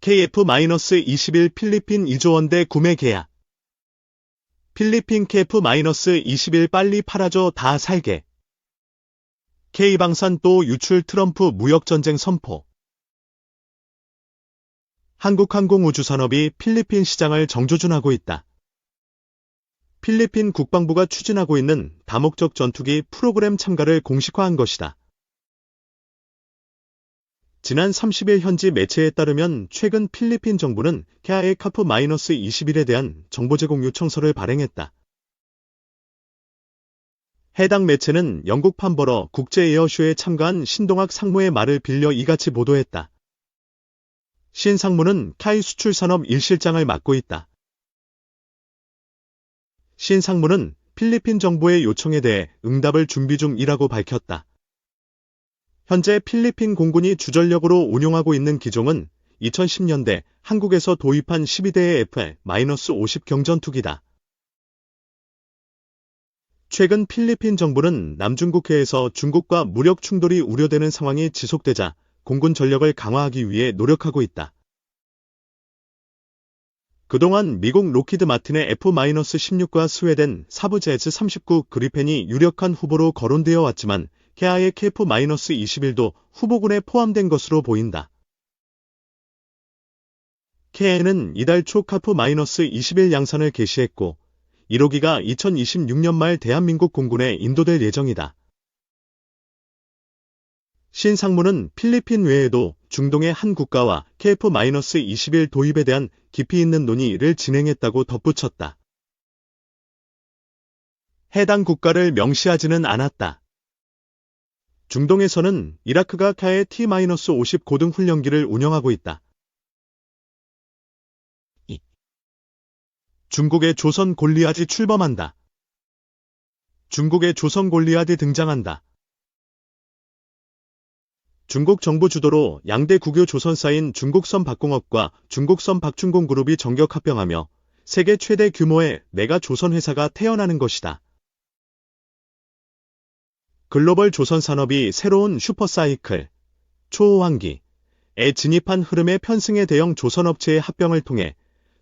KF-21 필리핀 2조 원대 구매 계약. 필리핀 KF-21 빨리 팔아줘 다 살게. K방산 또 유출 트럼프 무역전쟁 선포. 한국항공우주산업이 필리핀 시장을 정조준하고 있다. 필리핀 국방부가 추진하고 있는 다목적 전투기 프로그램 참가를 공식화한 것이다. 지난 30일 현지 매체에 따르면 최근 필리핀 정부는 KF-21에 대한 정보 제공 요청서를 발행했다. 해당 매체는 영국 판버러 국제 에어쇼에 참가한 신동학 상무의 말을 빌려 이같이 보도했다. 신 상무는 KF 수출산업 1실장을 맡고 있다. 신 상무는 필리핀 정부의 요청에 대해 응답을 준비 중이라고 밝혔다. 현재 필리핀 공군이 주전력으로 운용하고 있는 기종은 2010년대 한국에서 도입한 12대의 F-50 경전투기다. 최근 필리핀 정부는 남중국해에서 중국과 무력 충돌이 우려되는 상황이 지속되자 공군 전력을 강화하기 위해 노력하고 있다. 그동안 미국 로키드 마틴의 F-16과 스웨덴 사부 제즈-39 그리펜이 유력한 후보로 거론되어 왔지만 KF-21도 후보군에 포함된 것으로 보인다. KA는 이달 초 KF-21 양산을 개시했고 1호기가 2026년 말 대한민국 공군에 인도될 예정이다. 신 상무는 필리핀 외에도 중동의 한 국가와 KF-21 도입에 대한 깊이 있는 논의를 진행했다고 덧붙였다. 해당 국가를 명시하지는 않았다. 중동에서는 이라크가 KF-T-50 고등훈련기를 운영하고 있다. 중국의 조선 골리앗이 출범한다. 중국의 조선 골리앗이 등장한다. 중국 정부 주도로 양대 국유 조선사인 중국선 박공업과 중국선 박중공 그룹이 정격 합병하며 세계 최대 규모의 메가 조선 회사가 태어나는 것이다. 글로벌 조선 산업이 새로운 슈퍼사이클, 초호황기에 진입한 흐름의 편승의 대형 조선업체의 합병을 통해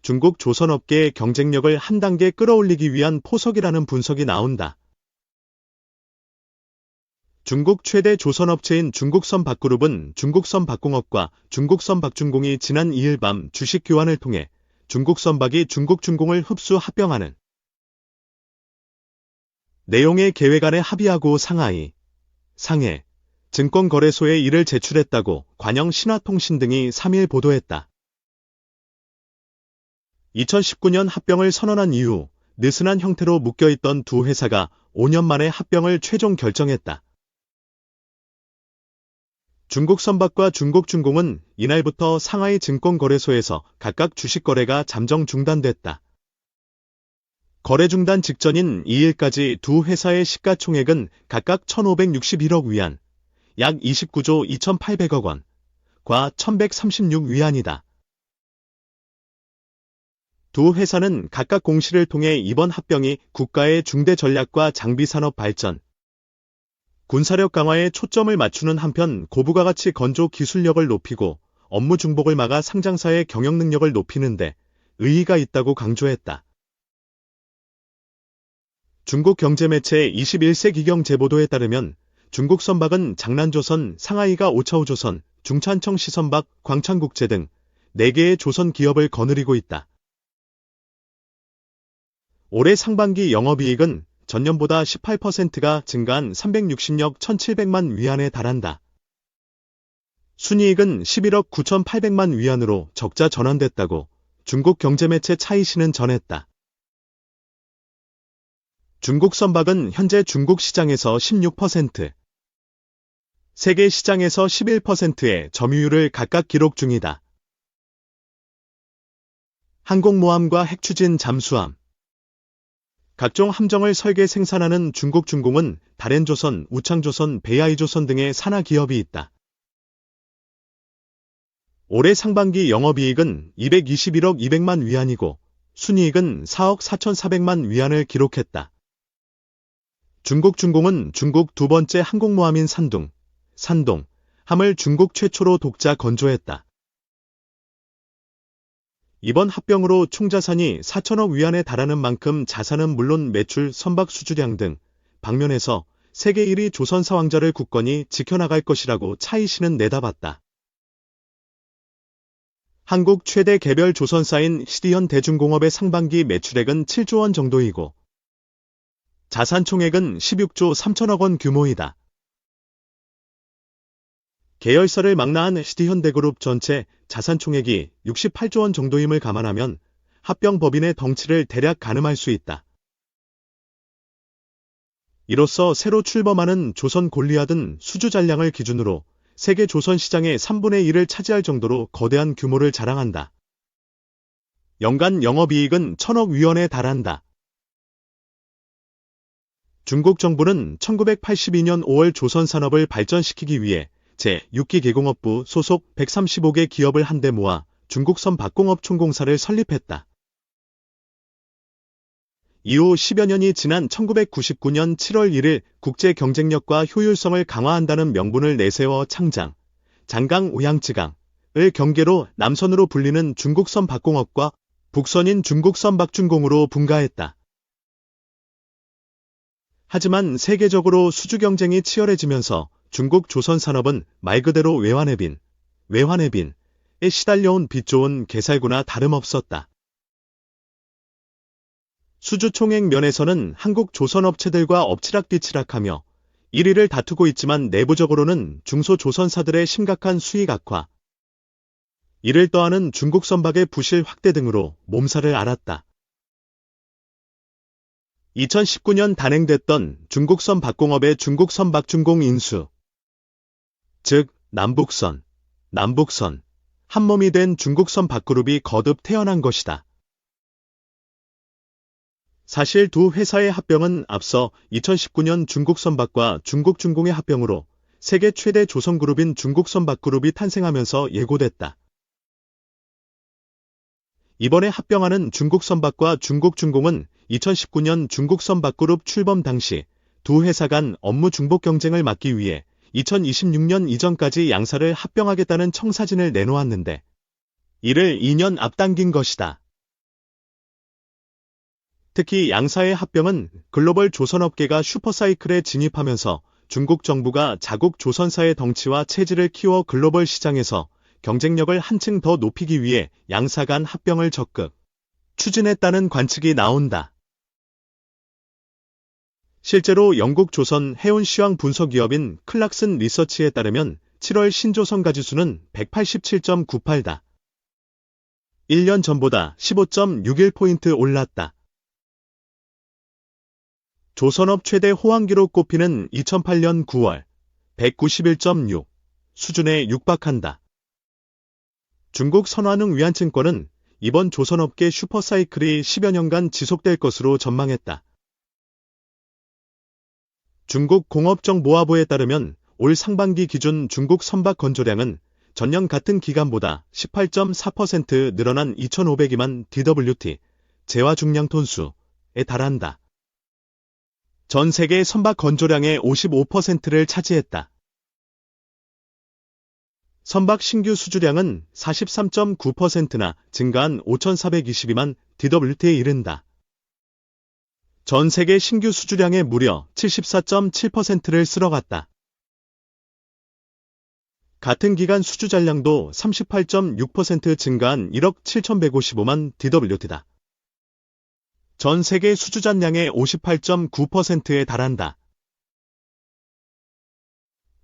중국 조선업계의 경쟁력을 한 단계 끌어올리기 위한 포석이라는 분석이 나온다. 중국 최대 조선업체인 중국선 박그룹은 중국선 박공업과 중국선 박중공이 지난 2일 밤 주식 교환을 통해 중국선박이 중국중공을 흡수 합병하는 내용의 계획안에 합의하고 상해 증권거래소에 이를 제출했다고 관영 신화통신 등이 3일 보도했다. 2019년 합병을 선언한 이후 느슨한 형태로 묶여있던 두 회사가 5년 만에 합병을 최종 결정했다. 중국선박과 중국중공은 이날부터 상하이 증권거래소에서 각각 주식 거래가 잠정 중단됐다. 거래 중단 직전인 2일까지 두 회사의 시가총액은 각각 1,561억 위안, 약 29조 2,800억 원과 1,136 위안이다. 두 회사는 각각 공시를 통해 이번 합병이 국가의 중대 전략과 장비 산업 발전, 군사력 강화에 초점을 맞추는 한편 고부가 가치 건조 기술력을 높이고 업무 중복을 막아 상장사의 경영 능력을 높이는 데 의의가 있다고 강조했다. 중국 경제매체 21세 기경 제보도에 따르면 중국 선박은 장난조선, 상하이가 오차우조선, 중찬청 시선박, 광창국제 등 4개의 조선 기업을 거느리고 있다. 올해 상반기 영업이익은 전년보다 18%가 증가한 360억 1,700만 위안에 달한다. 순이익은 11억 9,800만 위안으로 적자 전환됐다고 중국 경제매체 차이신은 전했다. 중국 선박은 현재 중국 시장에서 16%, 세계 시장에서 11%의 점유율을 각각 기록 중이다. 항공모함과 핵추진 잠수함, 각종 함정을 설계 생산하는 중국중공은 다렌조선, 우창조선, 베이아이조선 등의 산하 기업이 있다. 올해 상반기 영업이익은 221억 200만 위안이고 순이익은 4억 4,400만 위안을 기록했다. 중국중공은 중국 두 번째 항공모함인 산둥함을 중국 최초로 독자 건조했다. 이번 합병으로 총 자산이 4천억 위안에 달하는 만큼 자산은 물론 매출, 선박 수주량 등 방면에서 세계 1위 조선사 왕자를 굳건히 지켜나갈 것이라고 차이 씨는 내다봤다. 한국 최대 개별 조선사인 시디현 대중공업의 상반기 매출액은 7조 원 정도이고 자산 총액은 16조 3천억 원 규모이다. 계열사를 망라한 시디현대그룹 전체 자산 총액이 68조 원 정도임을 감안하면 합병 법인의 덩치를 대략 가늠할 수 있다. 이로써 새로 출범하는 조선 골리앗은 수주 잔량을 기준으로 세계 조선 시장의 3분의 1을 차지할 정도로 거대한 규모를 자랑한다. 연간 영업이익은 1,000억 위원에 달한다. 중국 정부는 1982년 5월 조선산업을 발전시키기 위해 제6기 개공업부 소속 135개 기업을 한데 모아 중국선박공업총공사를 설립했다. 이후 10여 년이 지난 1999년 7월 1일 국제 경쟁력과 효율성을 강화한다는 명분을 내세워 창장, 장강 오양지강을 경계로 남선으로 불리는 중국선박공업과 북선인 중국선박중공으로 분가했다. 하지만 세계적으로 수주 경쟁이 치열해지면서 중국 조선산업은 말 그대로 외환의 빈에 시달려온 빚 좋은 개살구나 다름없었다. 수주 총액 면에서는 한국 조선업체들과 엎치락뒤치락하며 1위를 다투고 있지만 내부적으로는 중소조선사들의 심각한 수익 악화, 이를 더하는 중국 선박의 부실 확대 등으로 몸살을 앓았다. 2019년 단행됐던 중국선박공업의 중국선박중공 인수, 즉 남북선, 한몸이 된 중국선박그룹이 거듭 태어난 것이다. 사실 두 회사의 합병은 앞서 2019년 중국선박과 중국중공의 합병으로 세계 최대 조선그룹인 중국선박그룹이 탄생하면서 예고됐다. 이번에 합병하는 중국선박과 중국중공은 2019년 중국선박그룹 출범 당시 두 회사 간 업무 중복 경쟁을 막기 위해 2026년 이전까지 양사를 합병하겠다는 청사진을 내놓았는데 이를 2년 앞당긴 것이다. 특히 양사의 합병은 글로벌 조선업계가 슈퍼사이클에 진입하면서 중국 정부가 자국 조선사의 덩치와 체질을 키워 글로벌 시장에서 경쟁력을 한층 더 높이기 위해 양사 간 합병을 적극 추진했다는 관측이 나온다. 실제로 영국 조선 해운 시황 분석기업인 클락슨 리서치에 따르면 7월 신조선 가지수는 187.98다. 1년 전보다 15.61포인트 올랐다. 조선업 최대 호황기로 꼽히는 2008년 9월 191.6 수준에 육박한다. 중국 선화능 위안증권은 이번 조선업계 슈퍼사이클이 10여 년간 지속될 것으로 전망했다. 중국 공업정보화부에 따르면 올 상반기 기준 중국 선박 건조량은 전년 같은 기간보다 18.4% 늘어난 2,502만 DWT 재화 중량 톤수에 달한다. 전 세계 선박 건조량의 55%를 차지했다. 선박 신규 수주량은 43.9%나 증가한 5,422만 DWT에 이른다. 전 세계 신규 수주량의 무려 74.7%를 쓸어갔다. 같은 기간 수주 잔량도 38.6% 증가한 1억 7,155만 DWT다. 전 세계 수주 잔량의 58.9%에 달한다.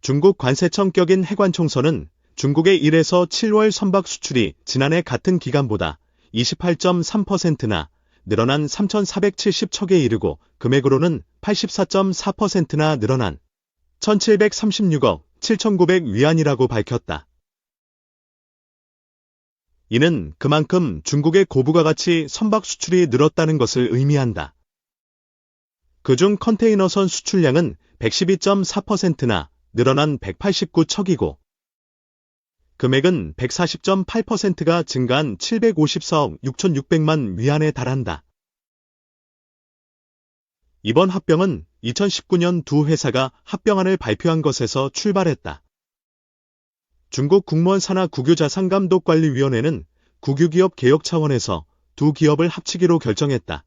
중국 관세청 격인 해관총서는 중국의 1에서 7월 선박 수출이 지난해 같은 기간보다 28.3%나 늘어난 3,470척에 이르고 금액으로는 84.4%나 늘어난 1,736억 7,900 위안이라고 밝혔다. 이는 그만큼 중국의 고부가 가치 선박 수출이 늘었다는 것을 의미한다. 그중 컨테이너선 수출량은 112.4%나 늘어난 189척이고 금액은 140.8%가 증가한 754억 6,600만 위안에 달한다. 이번 합병은 2019년 두 회사가 합병안을 발표한 것에서 출발했다. 중국 국무원 산하 국유자산감독관리위원회는 국유기업 개혁 차원에서 두 기업을 합치기로 결정했다.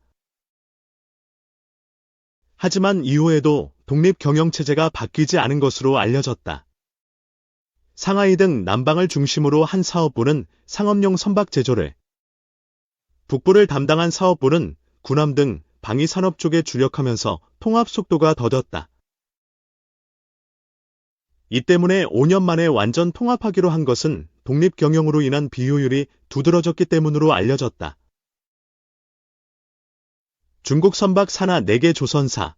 하지만 이후에도 독립 경영체제가 바뀌지 않은 것으로 알려졌다. 상하이 등 남방을 중심으로 한 사업부는 상업용 선박 제조를, 북부를 담당한 사업부는 군함 등 방위 산업 쪽에 주력하면서 통합 속도가 더뎠다. 이 때문에 5년 만에 완전 통합하기로 한 것은 독립 경영으로 인한 비효율이 두드러졌기 때문으로 알려졌다. 중국 선박 산하 4개 조선사,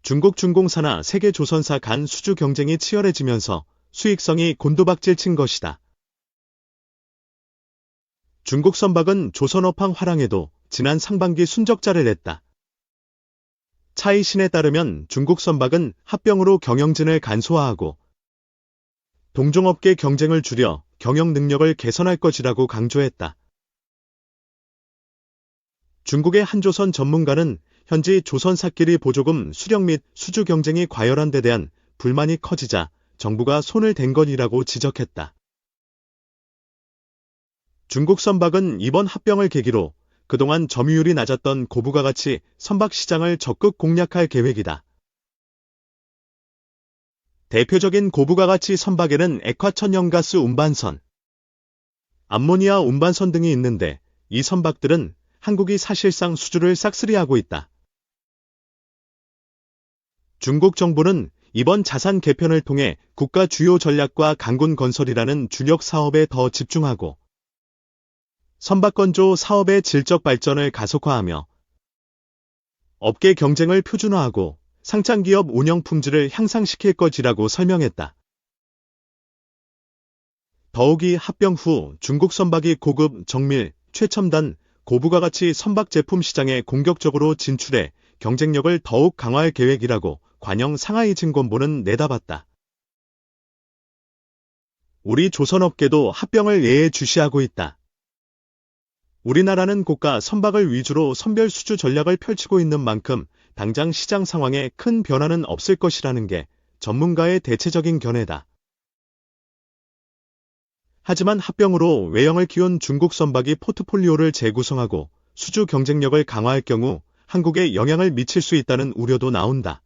중국 중공사나 세계 조선사 간 수주 경쟁이 치열해지면서 수익성이 곤두박질 친 것이다. 중국 선박은 조선업황 화랑에도 지난 상반기 순적자를 냈다. 차이신에 따르면 중국 선박은 합병으로 경영진을 간소화하고 동종업계 경쟁을 줄여 경영 능력을 개선할 것이라고 강조했다. 중국의 한조선 전문가는 현지 조선사끼리 보조금 수령 및 수주 경쟁이 과열한 데 대한 불만이 커지자 정부가 손을 댄 것이라고 지적했다. 중국 선박은 이번 합병을 계기로 그동안 점유율이 낮았던 고부가가치 선박 시장을 적극 공략할 계획이다. 대표적인 고부가가치 선박에는 액화천연가스 운반선, 암모니아 운반선 등이 있는데 이 선박들은 한국이 사실상 수주를 싹쓸이하고 있다. 중국 정부는 이번 자산 개편을 통해 국가 주요 전략과 강군 건설이라는 주력 사업에 더 집중하고 선박건조 사업의 질적 발전을 가속화하며 업계 경쟁을 표준화하고 상장기업 운영 품질을 향상시킬 것이라고 설명했다. 더욱이 합병 후 중국 선박이 고급, 정밀, 최첨단, 고부가가치 선박 제품 시장에 공격적으로 진출해 경쟁력을 더욱 강화할 계획이라고 관영 상하이 증권보는 내다봤다. 우리 조선업계도 합병을 예의주시하고 있다. 우리나라는 고가 선박을 위주로 선별 수주 전략을 펼치고 있는 만큼 당장 시장 상황에 큰 변화는 없을 것이라는 게 전문가의 대체적인 견해다. 하지만 합병으로 외형을 키운 중국 선박이 포트폴리오를 재구성하고 수주 경쟁력을 강화할 경우 한국에 영향을 미칠 수 있다는 우려도 나온다.